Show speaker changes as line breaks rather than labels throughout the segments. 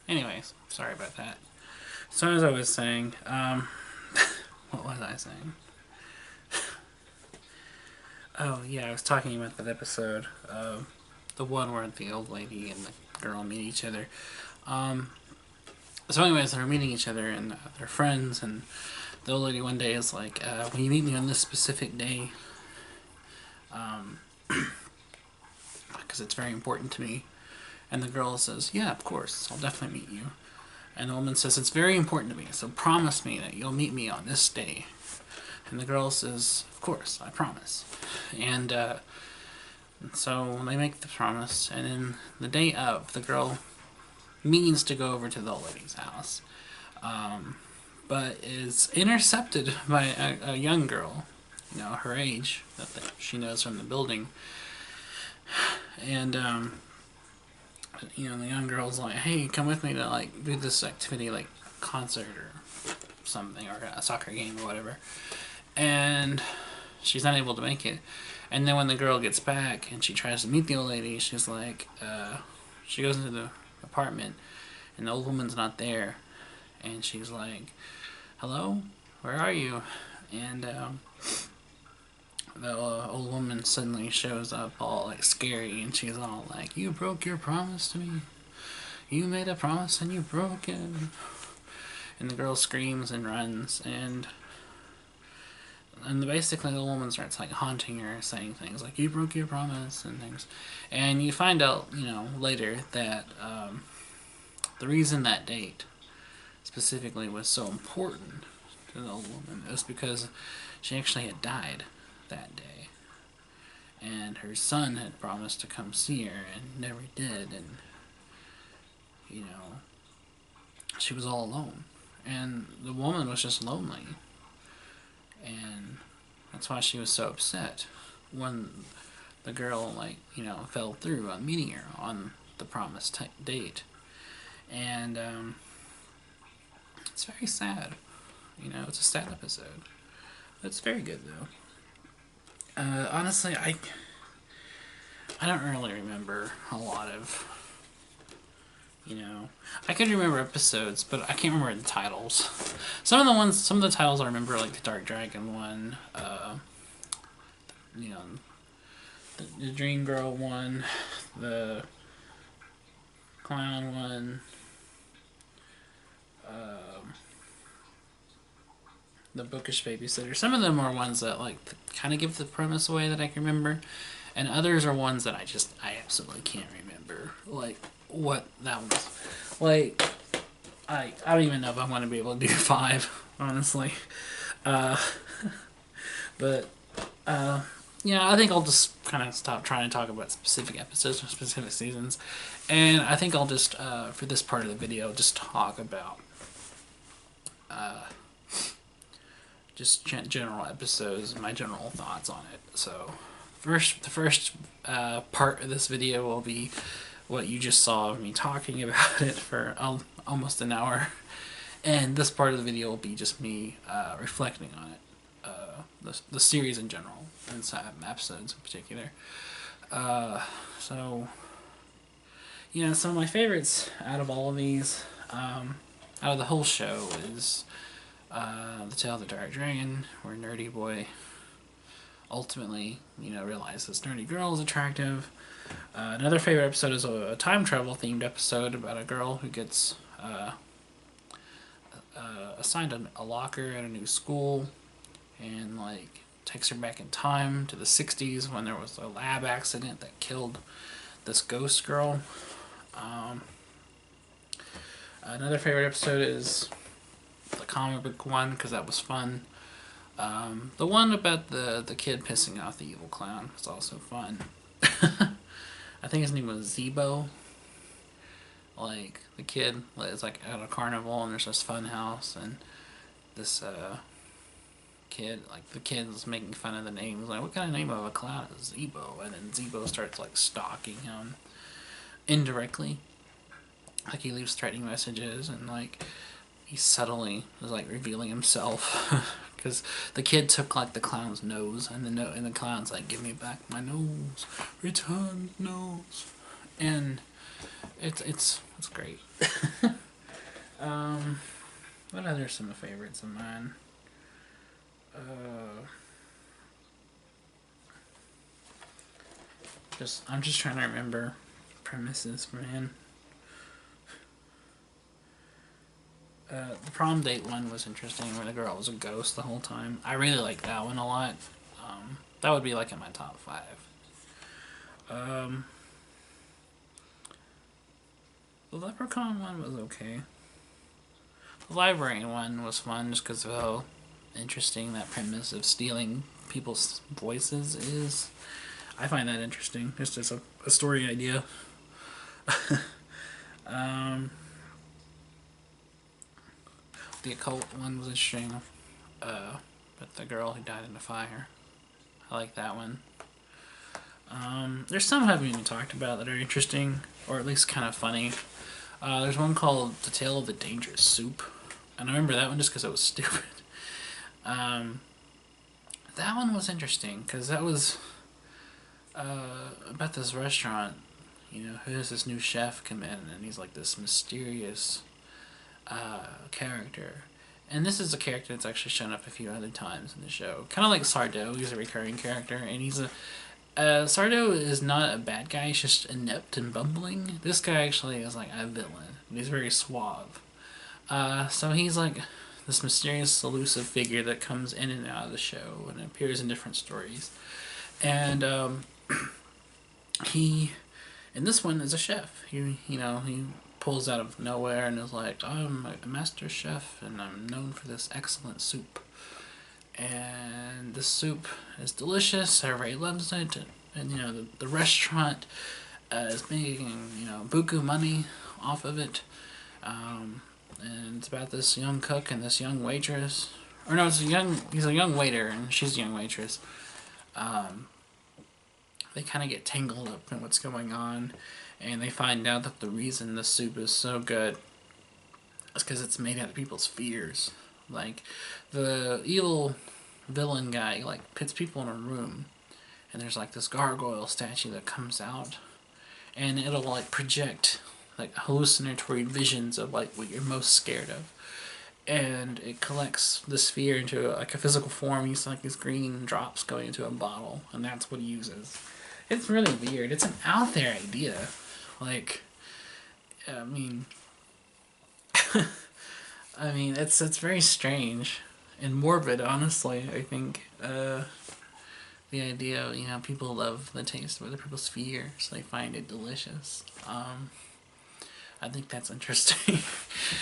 Anyways, sorry about that. So as I was saying, what was I saying? Oh yeah, I was talking about that episode, the one where the old lady and the girl meet each other. Um, so anyways, they're meeting each other and they're friends, and the old lady one day is like, "Will you meet me on this specific day? Because it's very important to me." And the girl says, "Yeah, of course, I'll definitely meet you." And the woman says, "It's very important to me, so promise me that you'll meet me on this day." And the girl says, "Of course, I promise." And so they make the promise, and then the day of, the girl means to go over to the old lady's house, but is intercepted by a young girl, her age, that she knows from the building. And the young girl's like, "Hey, come with me to like do this activity, like concert or something, or a soccer game or whatever." And she's not able to make it. And then when the girl gets back and she tries to meet the old lady, she's like, she goes into the apartment, and the old woman's not there. And she's like, "Hello? Where are you?" And the old woman suddenly shows up all like scary, and she's all like, "You broke your promise to me. You made a promise and you broke it." And the girl screams and runs, and basically the woman starts like haunting her, saying things like, "You broke your promise," and things. And you find out, later that the reason that date specifically was so important to the old woman is because she actually had died that day, and her son had promised to come see her and never did, and she was all alone, and the woman was just lonely, and that's why she was so upset when the girl fell through on meeting her on the promised date. And it's very sad. It's a sad episode. It's very good though. Honestly, I don't really remember a lot of. I can remember episodes, but I can't remember the titles. Some of the titles I remember, like the Dark Dragon one, you know, the Dream Girl one, the Clown one, the Bookish Babysitter. Some of them are ones that like kind of give the premise away that I can remember, and others are ones that I absolutely can't remember, like what that was. Like I don't even know if I'm going to be able to do 5, honestly. Uh, but yeah, I think I'll just kind of stop trying to talk about specific episodes or specific seasons, and I think I'll just for this part of the video just talk about just general episodes and my general thoughts on it. So the first part of this video will be what you just saw of me talking about it for almost an hour, and this part of the video will be just me reflecting on it, the series in general, and some episodes in particular. So yeah, some of my favorites out of all of these, out of the whole show, is The Tale of the Dark Dragon, where Nerdy Boy ultimately, realizes Nerdy Girl is attractive. Another favorite episode is a time travel themed episode about a girl who gets assigned a locker at a new school, and like takes her back in time to the 60s when there was a lab accident that killed this ghost girl. Another favorite episode is the comic book one, because that was fun. The one about the kid pissing off the evil clown was also fun. I think his name was Zebo. Like, the kid is like at a carnival, and there's this fun house, and this kid, like the kid's making fun of the name. He's like, "What kind of name of a clown is Zebo?" And then Zebo starts like stalking him indirectly. Like, he leaves threatening messages, and like he subtly is like revealing himself. Because the kid took like the clown's nose, and the clown's like, "Give me back my nose, return nose," and it's That's great. What other some favorites of mine? I'm just trying to remember premises, man. The prom date one was interesting, where the girl was a ghost the whole time. I really like that one a lot. That would be like in my top 5. Um, the Leprechaun one was okay. The librarian one was fun just because of how interesting that premise of stealing people's voices is. I find that interesting. It's just a story idea. um, the occult one was interesting. But the girl who died in the fire. I like that one. There's some I haven't even talked about that are interesting, or at least kind of funny. There's one called The Tale of the Dangerous Soup. And I remember that one just because it was stupid. That one was interesting because that was about this restaurant. You know, who has this new chef come in, and he's like this mysterious character. And this is a character that's actually shown up a few other times in the show. Kind of like Sardo, he's a recurring character, and he's a... Sardo is not a bad guy, he's just inept and bumbling. This guy actually is like a villain, and he's very suave. So he's like this mysterious, elusive figure that comes in and out of the show and appears in different stories. And he, in this one, is a chef. He pulls out of nowhere and is like, I'm a master chef and I'm known for this excellent soup. And this soup is delicious, everybody loves it, and the restaurant is making, buku money off of it. And it's about this young cook and this young waitress. Or no, he's a young waiter and she's a young waitress. They kind of get tangled up in what's going on, and they find out that the reason the soup is so good is because it's made out of people's fears. Like, the evil villain guy, like, pits people in a room, and there's, like, this gargoyle statue that comes out, and it'll, like, project, like, hallucinatory visions of, like, what you're most scared of. And it collects this fear into, like, a physical form. He's like these green drops going into a bottle, and that's what he uses. It's really weird. It's an out there idea. Like, I mean, it's very strange and morbid, honestly. I think the idea, people love the taste of other people's fears. They find it delicious. I think that's interesting.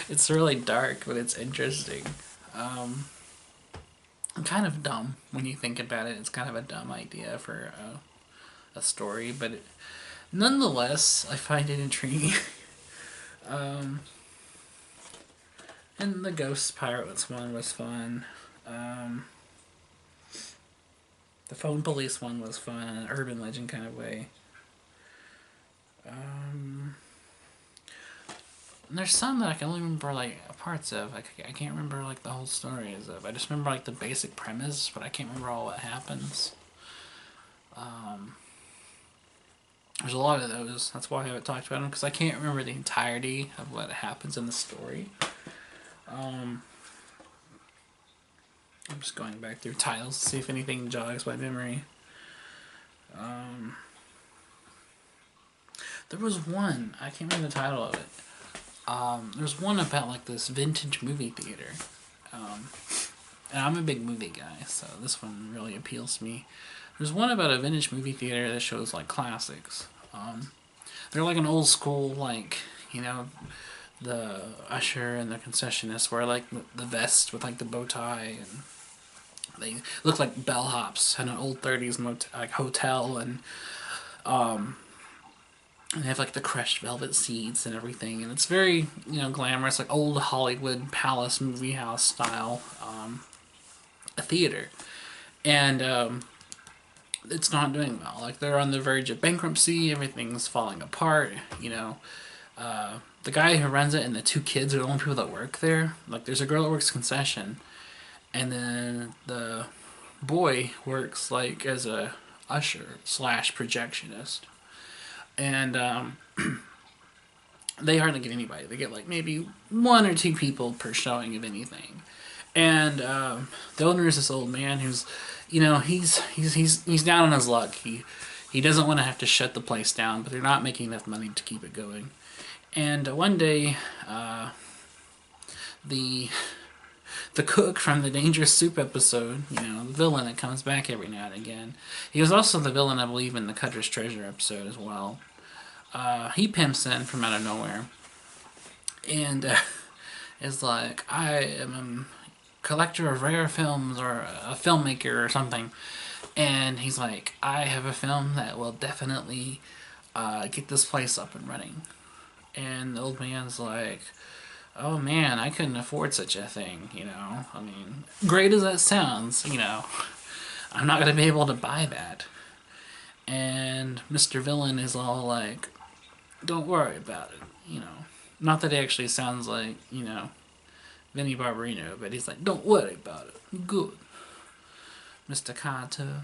It's really dark, but it's interesting. Kind of dumb when you think about it. It's kind of a dumb idea for a story, but nonetheless, I find it intriguing. And the Ghost Pirates one was fun. The Phone Police one was fun in an urban legend kind of way. And there's some that I can only remember like parts of. I can't remember like the whole stories of. I just remember like the basic premise, but I can't remember all what happens. There's a lot of those. That's why I haven't talked about them, because I can't remember the entirety of what happens in the story. I'm just going back through titles to see if anything jogs my memory. There was one, I can't remember the title of it. There's one about like this vintage movie theater. And I'm a big movie guy, so this one really appeals to me. There's one about a vintage movie theater that shows like classics. They're like an old school, like, the usher and the concessionist wear like the vest with like the bow tie, and they look like bellhops in an old 30s hotel, and they have like the crushed velvet seats and everything, and it's very glamorous, like old Hollywood palace movie house style a theater. And it's not doing well. Like, they're on the verge of bankruptcy, everything's falling apart. The guy who runs it and the 2 kids are the only people that work there. Like, there's a girl that works concession, and then the boy works like as a usher / projectionist. And they hardly get anybody. They get like maybe 1 or 2 people per showing of anything. And the owner is this old man who's, he's down on his luck. He doesn't want to have to shut the place down, but they're not making enough money to keep it going. And one day, the the cook from the Dangerous Soup episode, the villain that comes back every now and again. He was also the villain, I believe, in the Cutter's Treasure episode as well. He pimps in from out of nowhere and is like, I am a collector of rare films or a filmmaker or something. And he's like, I have a film that will definitely get this place up and running. And the old man's like, oh man, I couldn't afford such a thing, I mean, great as that sounds, I'm not going to be able to buy that. And Mr. Villain is all like, don't worry about it, Not that he actually sounds like, Vinnie Barbarino, but he's like, don't worry about it. Good. Mr. Carter.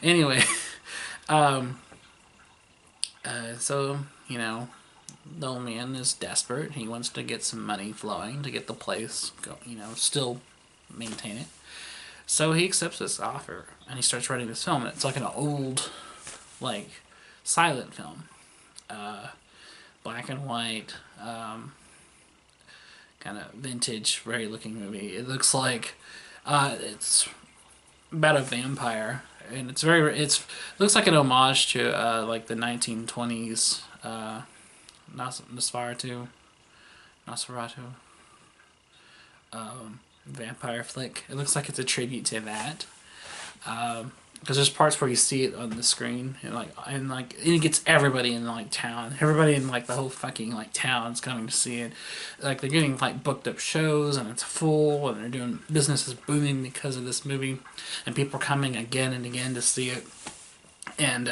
Anyway. So, the old man is desperate. He wants to get some money flowing to get the place, still maintain it. So he accepts this offer and he starts writing this film. And it's like an old, silent film, black and white, kind of vintage, very looking movie. It looks like it's about a vampire, and it looks like an homage to the 1920s. Nosferatu, vampire flick. It looks like it's a tribute to that. Because there's parts where you see it on the screen, and it gets everybody in town. Everybody in the whole fucking town's coming to see it. They're getting booked up shows, and it's full, and they're doing business is booming because of this movie, and people are coming again and again to see it. And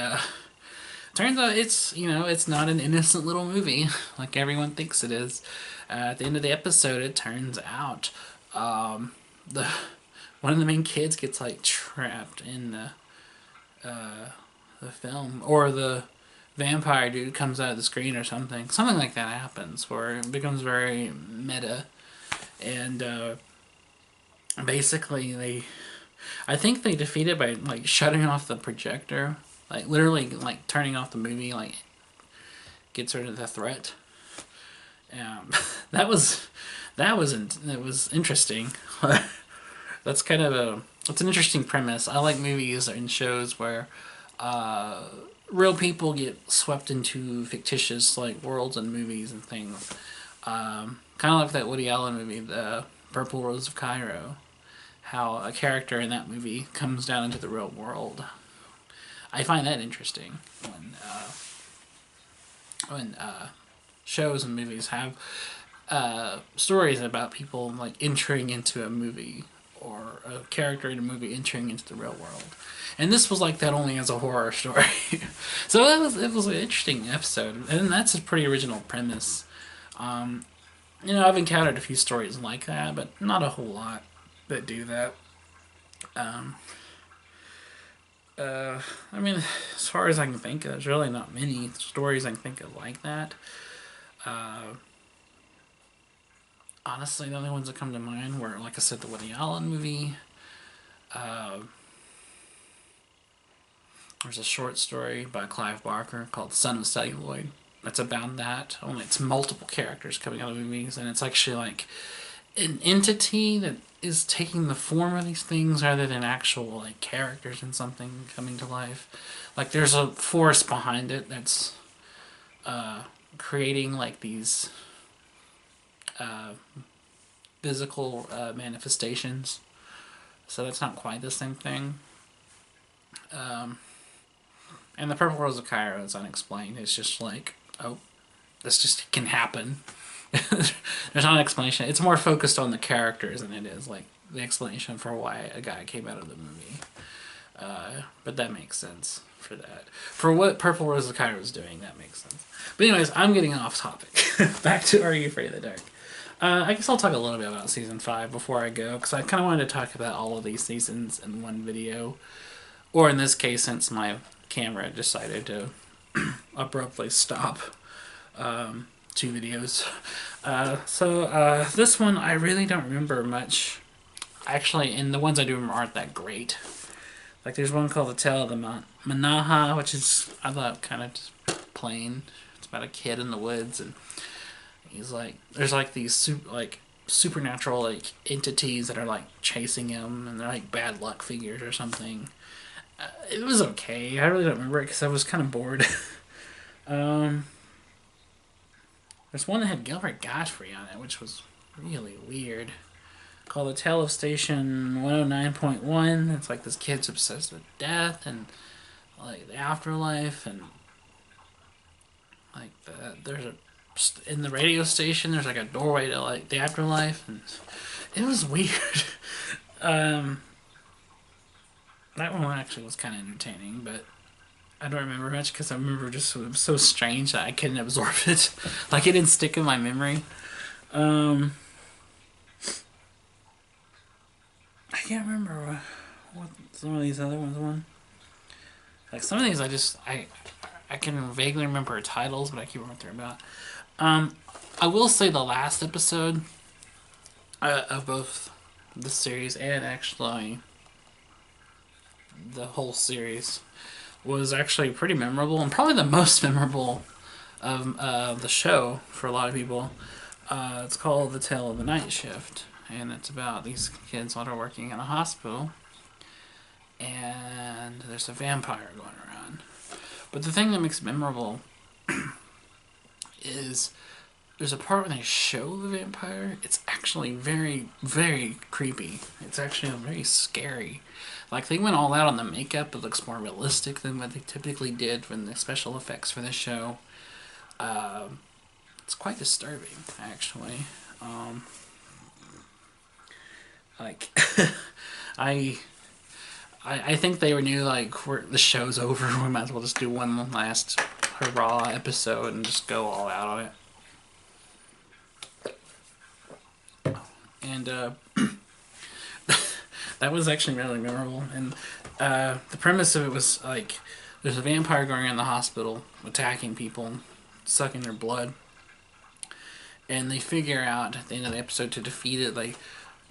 turns out it's not an innocent little movie like everyone thinks it is. At the end of the episode, it turns out one of the main kids gets trapped in the film, or the vampire dude comes out of the screen or something. Something like that happens where it becomes very meta, and basically I think they defeat it by shutting off the projector. Literally, turning off the movie, gets rid of the threat. It was interesting. That's kind of it's an interesting premise. I like movies and shows where real people get swept into fictitious worlds and movies and things. Kind of like that Woody Allen movie, The Purple Rose of Cairo. How a character in that movie comes down into the real world. I find that interesting when shows and movies have stories about people entering into a movie, or a character in a movie entering into the real world. And this was that only as a horror story. So it was an interesting episode, and that's a pretty original premise. I've encountered a few stories like that, but not a whole lot that do that. I mean, as far as I can think of, there's really not many stories I can think of like that. Honestly, the only ones that come to mind were, like I said, the Woody Allen movie. There's a short story by Clive Barker called Son of Celluloid. That's about that, only it's multiple characters coming out of movies, and it's actually an entity that is taking the form of these things rather than actual characters in something coming to life. There's a force behind it that's creating these physical manifestations. So that's not quite the same thing. And the Purple Rose of Cairo is unexplained. It's just this just can happen. There's not an explanation. It's more focused on the characters than it is the explanation for why a guy came out of the movie. But that makes sense for that. For what Purple Rose of Cairo is doing, that makes sense. But anyways, I'm getting off topic. Back to Are You Afraid of the Dark? I guess I'll talk a little bit about Season 5 before I go, because I kind of wanted to talk about all of these seasons in one video. Or in this case, since my camera decided to abruptly stop. 2 videos. This one I really don't remember much. Actually, and the ones I do remember aren't that great. Like there's one called The Tale of the Manaha, which is I thought kind of just plain. It's about a kid in the woods, and he's like there's like these supernatural like entities that are like chasing him, and they're like bad luck figures or something. It was okay. I really don't remember it because I was kind of bored. um, there's one that had Gilbert Godfrey on it, which was really weird. Called The Tale of Station 109.1. It's like this kid's obsessed with death and like the afterlife, and like there's a in the radio station. There's like a doorway to like the afterlife, and it was weird. um, that one actually was kind of entertaining, but I don't remember much because I remember just it was so strange that I couldn't absorb it. Like it didn't stick in my memory. I can't remember what some of these other ones were. Like some of these I can vaguely remember titles, but I can't remember what they're about. I will say the last episode of both the series and actually the whole series was actually pretty memorable, and probably the most memorable of the show for a lot of people. It's called The Tale of the Night Shift, and it's about these kids that are working in a hospital, and there's a vampire going around. But the thing that makes it memorable is there's a part where they show the vampire. It's actually very, very creepy. It's actually very scary. Like, they went all out on the makeup. It looks more realistic than what they typically did from the special effects for the show. It's quite disturbing, actually. Like, I think they knew, like, the show's over. We might as well just do one last hurrah episode and just go all out on it. And, that was actually really memorable. And the premise of it was, like, there's a vampire going around the hospital attacking people, sucking their blood. And they figure out at the end of the episode to defeat it, they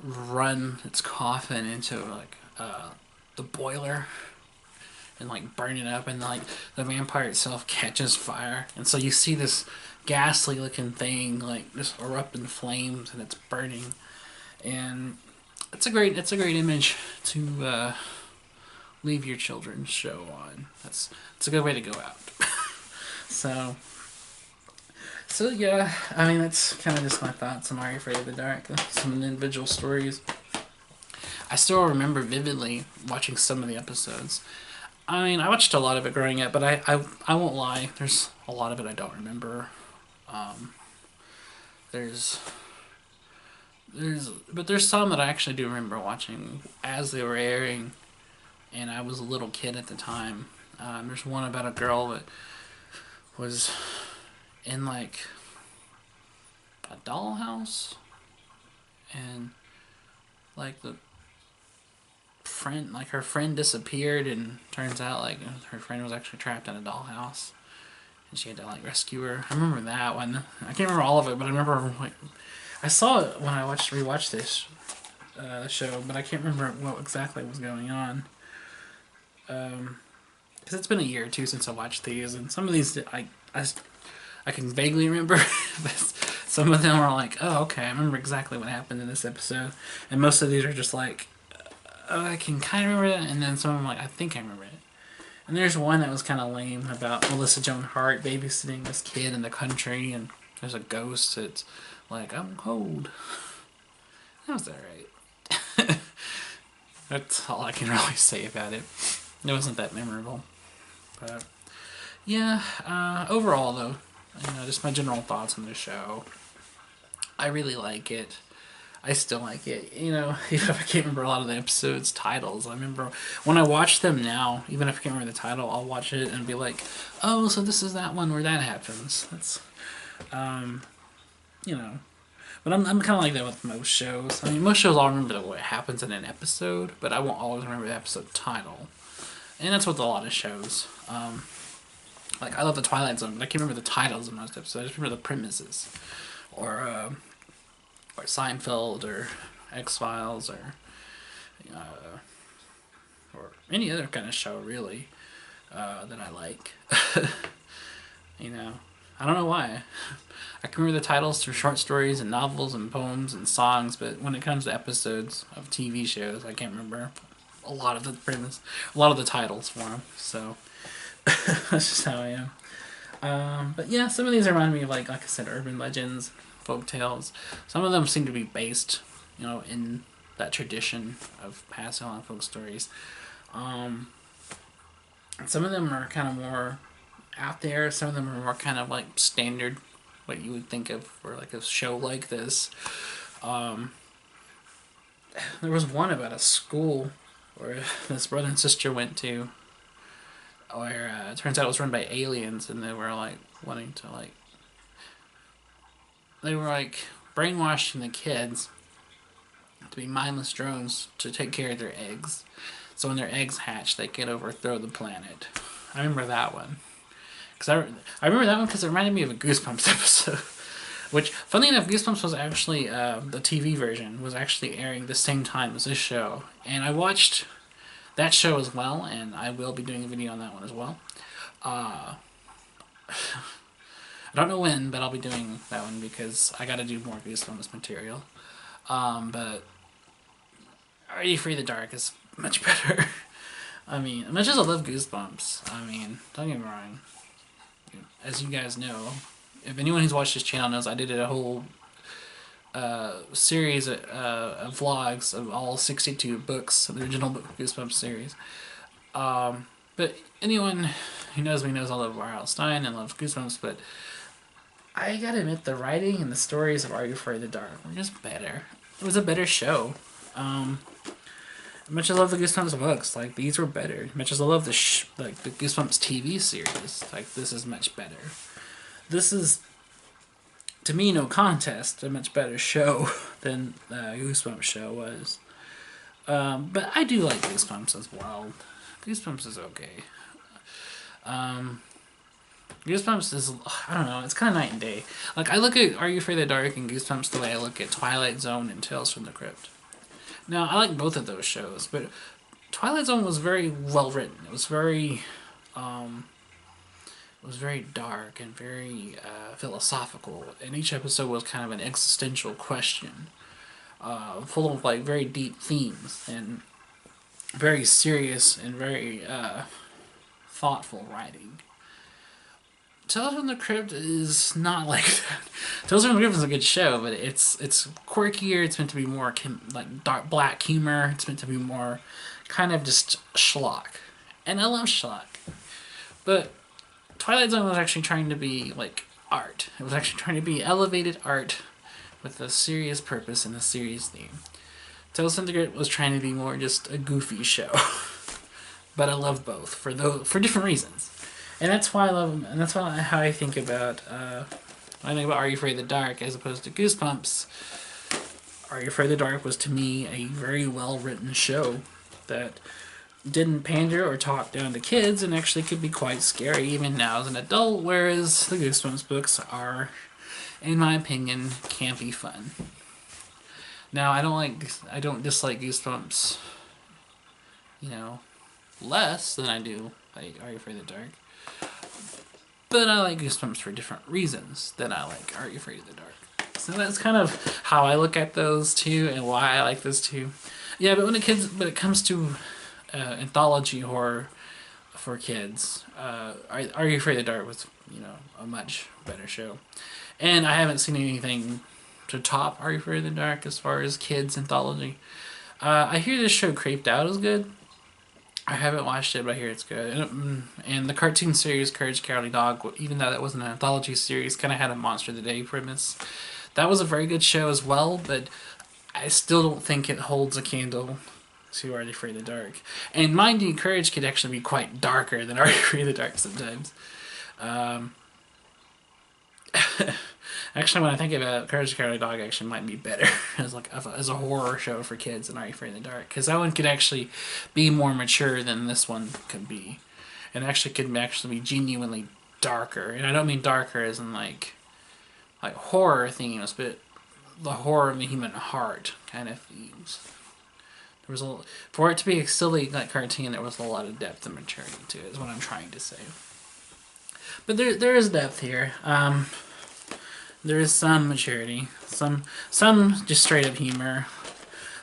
run its coffin into, like, the boiler and like burn it up, and like the vampire itself catches fire, and so you see this ghastly looking thing like just erupt in flames, and it's burning. And it's a great image to leave your children's show on. It's a good way to go out. so yeah, I mean, that's kind of just my thoughts on Are You Afraid of the Dark. Some individual stories. I still remember vividly watching some of the episodes. I mean, I watched a lot of it growing up, but I won't lie. There's a lot of it I don't remember. There's some that I actually do remember watching as they were airing, and I was a little kid at the time. There's one about a girl that was in like a dollhouse, and like her friend disappeared, and turns out like her friend was actually trapped in a dollhouse, and she had to like rescue her. I remember that one. I can't remember all of it, but I remember like I saw it when I rewatched this show, but I can't remember what exactly was going on. Because it's been a year or two since I watched these, and some of these I can vaguely remember, but some of them are like, oh, okay, I remember exactly what happened in this episode, and most of these are just like, oh, I can kind of remember it, and then some of them are like, I think I remember it. And there's one that was kind of lame about Melissa Joan Hart babysitting this kid in the country, and there's a ghost that's like, I'm cold. That was alright. That's all I can really say about it. It wasn't that memorable. But, yeah, overall though, just my general thoughts on the show. I really like it. I still like it. Even if I can't remember a lot of the episodes' titles, I remember when I watch them now, even if I can't remember the title, I'll watch it and be like, oh, so this is that one where that happens. That's, But I'm kind of like that with most shows. I mean, most shows I'll remember what happens in an episode, but I won't always remember the episode title. And that's with a lot of shows. Like, I love the Twilight Zone, but I can't remember the titles of most episodes. I just remember the premises. Or Seinfeld, or X-Files, or any other kind of show, really, that I like. You know, I don't know why. I can remember the titles through short stories and novels and poems and songs, but when it comes to episodes of TV shows, I can't remember a lot of the premise, a lot of the titles for them. So that's just how I am. But yeah, some of these remind me of like I said, urban legends, folk tales. Some of them seem to be based, in that tradition of passing on folk stories. Some of them are kind of more out there. Some of them are more kind of like standard, what you would think of for like a show like this. There was one about a school where this brother and sister went to, where it turns out it was run by aliens, and they were like wanting to they were like brainwashing the kids to be mindless drones to take care of their eggs. So when their eggs hatch, they could overthrow the planet. I remember that one. I remember that one because it reminded me of a Goosebumps episode. Which, funny enough, Goosebumps was actually, the TV version was actually airing the same time as this show. And I watched that show as well, and I will be doing a video on that one as well. I don't know when, but I'll be doing that one because I gotta do more Goosebumps material. But Are You Free the Dark is much better. I mean, as much as I love Goosebumps, don't get me wrong. As you guys know, if anyone who's watched this channel knows, I did a whole series of vlogs of all 62 books of the original book Goosebumps series. But anyone who knows me knows I love R.L. Stine and loves Goosebumps, but I gotta admit, the writing and the stories of Are You Afraid of the Dark were just better. It was a better show. As much as I love the Goosebumps books, like, these were better. As much as I love the Goosebumps TV series, like, this is much better. This is, to me, no contest, a much better show than the Goosebumps show was. But I do like Goosebumps as well. Goosebumps is okay. Goosebumps is, I don't know, it's kind of night and day. Like, I look at Are You Afraid of the Dark and Goosebumps the way I look at Twilight Zone and Tales from the Crypt. Now, I like both of those shows, but Twilight Zone was very well written. It was very dark and very philosophical, and each episode was kind of an existential question, full of like very deep themes and very serious and very thoughtful writing. Tales from the Crypt is not like that. Tales from the Crypt is a good show, but it's quirkier. It's meant to be more like dark black humor. It's meant to be more kind of just schlock, and I love schlock. But Twilight Zone was actually trying to be like art. It was actually trying to be elevated art with a serious purpose and a serious theme. Tales from the Crypt was trying to be more just a goofy show. But I love both for different reasons. And that's why I love them, and that's how I think about when I think about Are You Afraid of the Dark as opposed to Goosebumps. Are You Afraid of the Dark was to me a very well written show that didn't pander or talk down to kids and actually could be quite scary even now as an adult, whereas the Goosebumps books are, in my opinion, campy fun. Now I don't dislike Goosebumps, less than I do like Are You Afraid of the Dark. But I like Goosebumps for different reasons than I like Are You Afraid of the Dark. So that's kind of how I look at those two and why I like those two. Yeah, but when it comes to anthology horror for kids, Are You Afraid of the Dark was, a much better show. And I haven't seen anything to top Are You Afraid of the Dark as far as kids anthology. I hear this show Creeped Out is good. I haven't watched it, but I hear it's good. And the cartoon series Courage the Cowardly Dog, even though that wasn't an anthology series, kind of had a Monster of the Day premise. That was a very good show as well, but I still don't think it holds a candle to Are You Afraid of the Dark. And mind you, Courage could actually be quite darker than Are You Afraid of the Dark sometimes. Actually, when I think about it, Courage the Cowardly Dog actually might be better as a horror show for kids than Are You Afraid of the Dark, because that one could actually be more mature than this one could be, and actually could be genuinely darker, and I don't mean darker as in like horror themes, but the horror of the human heart kind of themes. There was for it to be a silly like cartoon, there was a lot of depth and maturity to it. Is what I'm trying to say. But there is depth here. There is some maturity, some just straight up humor,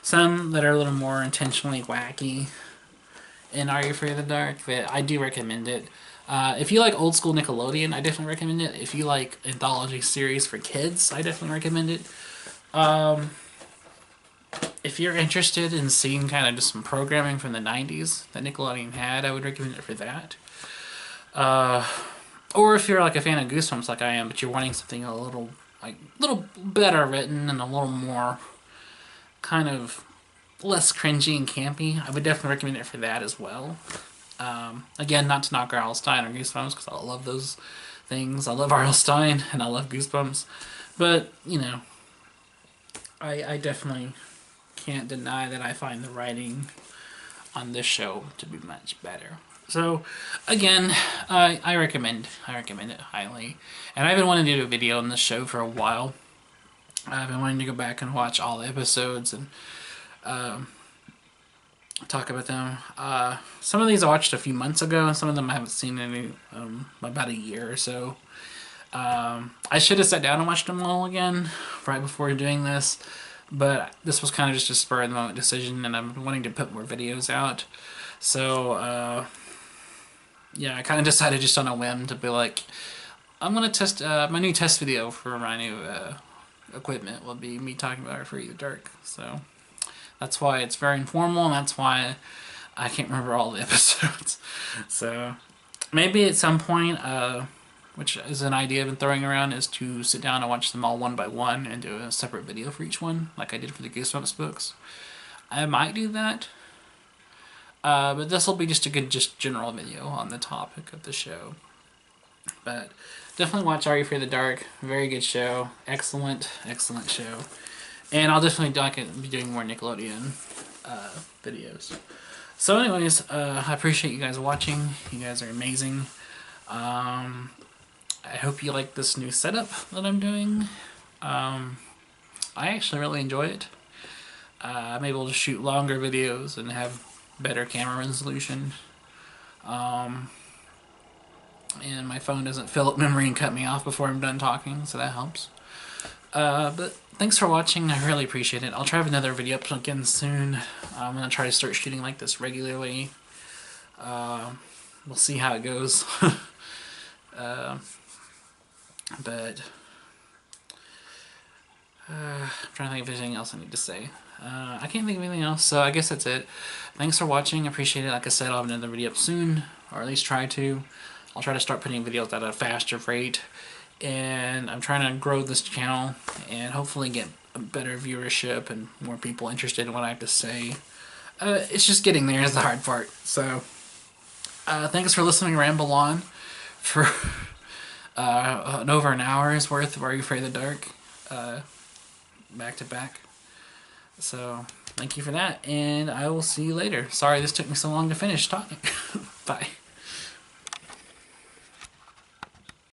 some that are a little more intentionally wacky. And Are You Afraid of the Dark? But I do recommend it. If you like old school Nickelodeon, I definitely recommend it. If you like anthology series for kids, I definitely recommend it. If you're interested in seeing kind of just some programming from the 90s that Nickelodeon had, I would recommend it for that. Or if you're like a fan of Goosebumps like I am, but you're wanting something a little better written and a little more kind of less cringy and campy, I would definitely recommend it for that as well. Again, not to knock R.L. Stine or Goosebumps, because I love those things. I love R.L. Stine and I love Goosebumps. But, you know, I definitely can't deny that I find the writing on this show to be much better. So, again, I recommend it highly. And I've been wanting to do a video on this show for a while. I've been wanting to go back and watch all the episodes and talk about them. Some of these I watched a few months ago, and some of them I haven't seen in about a year or so. I should have sat down and watched them all again right before doing this, but this was kind of just a spur of the moment decision, and I'm wanting to put more videos out. So, yeah, I kind of decided just on a whim to be like, I'm going to test, my new test video for my new equipment will be me talking about Are You Afraid of the Dark. So, that's why it's very informal, and that's why I can't remember all the episodes. So, maybe at some point, which is an idea I've been throwing around, is to sit down and watch them all one by one and do a separate video for each one, like I did for the Goosebumps books. I might do that. But this will be just a good, general video on the topic of the show. But definitely watch Are You Afraid of the Dark. Very good show. Excellent show. And I'll definitely be doing more Nickelodeon videos. So anyways, I appreciate you guys watching. You guys are amazing. I hope you like this new setup that I'm doing. I actually really enjoy it. I'm able to shoot longer videos and have better camera resolution. And my phone doesn't fill up memory and cut me off before I'm done talking, so that helps. But thanks for watching. I really appreciate it. I'll try to have another video up again soon. I'm going to try to start shooting like this regularly. We'll see how it goes. But I'm trying to think of anything else I need to say. I can't think of anything else, so I guess that's it. Thanks for watching. I appreciate it. Like I said, I'll have another video up soon, or at least try to. I'll try to start putting videos at a faster rate, and I'm trying to grow this channel and hopefully get a better viewership and more people interested in what I have to say. It's just getting there is the hard part. So, thanks for listening to Ramble On for over an hour's worth of Are You Afraid of the Dark, back to back. So, thank you for that, and I will see you later. Sorry this took me so long to finish talking. Bye.